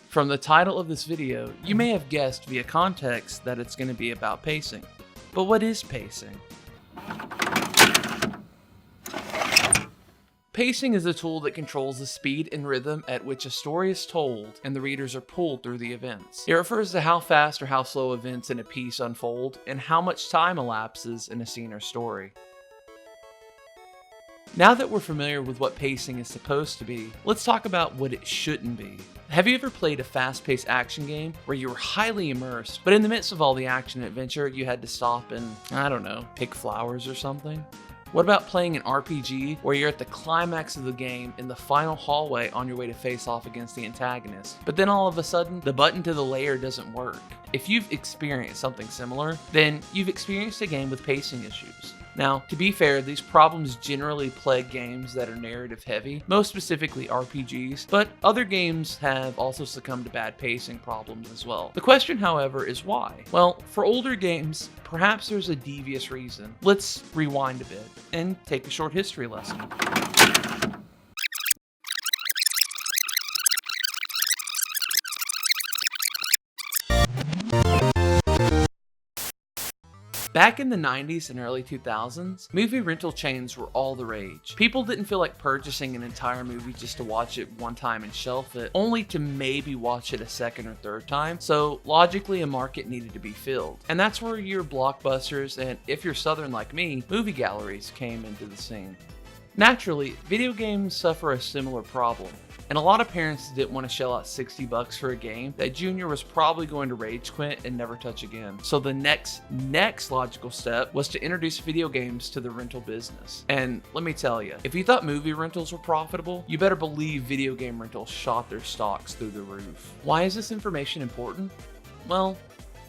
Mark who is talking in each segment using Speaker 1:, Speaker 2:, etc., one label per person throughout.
Speaker 1: From the title of this video, you may have guessed via context that it's going to be about pacing. But what is pacing? Pacing is a tool that controls the speed and rhythm at which a story is told and the readers are pulled through the events. It refers to how fast or how slow events in a piece unfold and how much time elapses in a scene or story. Now that we're familiar with what pacing is supposed to be, let's talk about what it shouldn't be. Have you ever played a fast-paced action game where you were highly immersed, but in the midst of all the action and adventure, you had to stop and, I don't know, pick flowers or something? What about playing an RPG where you're at the climax of the game in the final hallway on your way to face off against the antagonist, but then all of a sudden, the button to the layer doesn't work? If you've experienced something similar, then you've experienced a game with pacing issues. Now, to be fair, these problems generally plague games that are narrative heavy, most specifically RPGs, but other games have also succumbed to bad pacing problems as well. The question, however, is why? Well, for older games, perhaps there's a devious reason. Let's rewind a bit and take a short history lesson. Back in the 90s and early 2000s, movie rental chains were all the rage. People didn't feel like purchasing an entire movie just to watch it one time and shelf it, only to maybe watch it a second or third time, so logically a market needed to be filled. And that's where your blockbusters and, if you're southern like me, movie galleries came into the scene. Naturally, video games suffer a similar problem, and a lot of parents didn't want to shell out $60 for a game that Junior was probably going to rage quit and never touch again. So the next logical step was to introduce video games to the rental business. And let me tell you, if you thought movie rentals were profitable, you better believe video game rentals shot their stocks through the roof. Why is this information important? Well,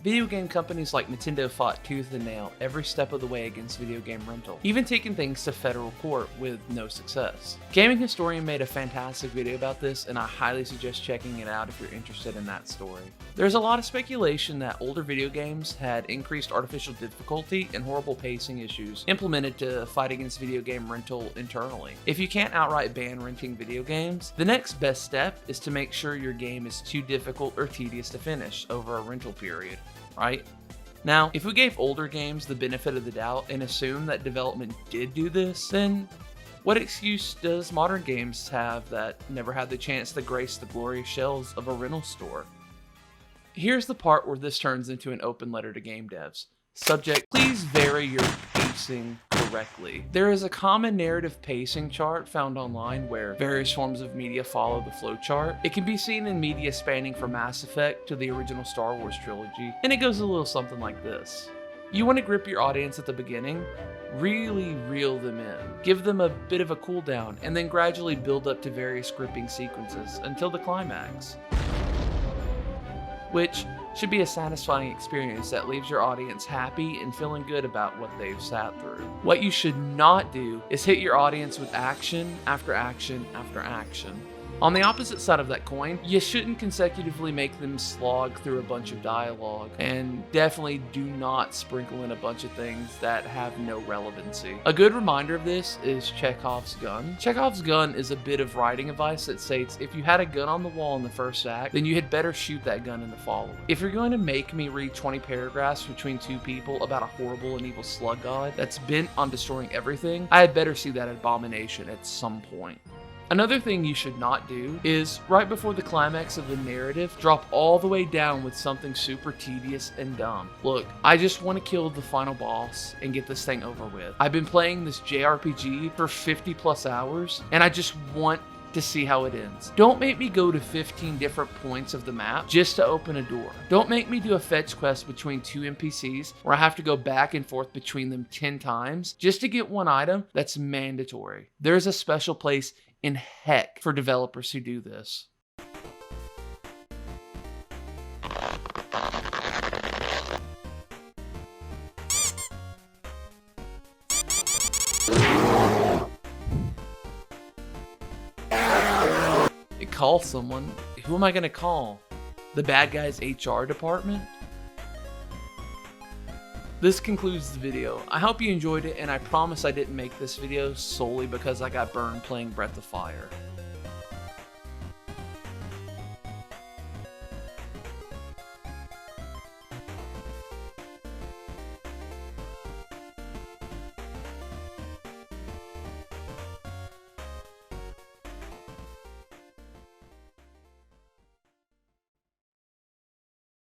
Speaker 1: video game companies like Nintendo fought tooth and nail every step of the way against video game rental, even taking things to federal court with no success. Gaming Historian made a fantastic video about this, and I highly suggest checking it out if you're interested in that story. There's a lot of speculation that older video games had increased artificial difficulty and horrible pacing issues implemented to fight against video game rental internally. If you can't outright ban renting video games, the next best step is to make sure your game is too difficult or tedious to finish over a rental period. Right? Now, if we gave older games the benefit of the doubt and assume that development did do this, then what excuse does modern games have that never had the chance to grace the glorious shelves of a rental store? Here's the part where this turns into an open letter to game devs. Subject, please vary your pacing correctly. There is a common narrative pacing chart found online where various forms of media follow the flow chart. It can be seen in media spanning from Mass Effect to the original Star Wars trilogy, and it goes a little something like this. You want to grip your audience at the beginning, really reel them in, give them a bit of a cool down, and then gradually build up to various gripping sequences until the climax, which should be a satisfying experience that leaves your audience happy and feeling good about what they've sat through. What you should not do is hit your audience with action after action after action. On the opposite side of that coin, you shouldn't consecutively make them slog through a bunch of dialogue, and definitely do not sprinkle in a bunch of things that have no relevancy. A good reminder of this is Chekhov's gun. Chekhov's gun is a bit of writing advice that states if you had a gun on the wall in the first act, then you had better shoot that gun in the following. If you're going to make me read 20 paragraphs between two people about a horrible and evil slug god that's bent on destroying everything, I had better see that abomination at some point. Another thing you should not do is, right before the climax of the narrative, drop all the way down with something super tedious and dumb. Look, I just want to kill the final boss and get this thing over with. I've been playing this JRPG for 50 plus hours, and I just want to see how it ends. Don't make me go to 15 different points of the map just to open a door. Don't make me do a fetch quest between two NPCs where I have to go back and forth between them 10 times just to get one item that's mandatory. There's a special place in heck for developers who do this. Call someone. Who am I gonna call? The bad guy's HR department? This concludes the video. I hope you enjoyed it, and I promise I didn't make this video solely because I got burned playing Breath of Fire.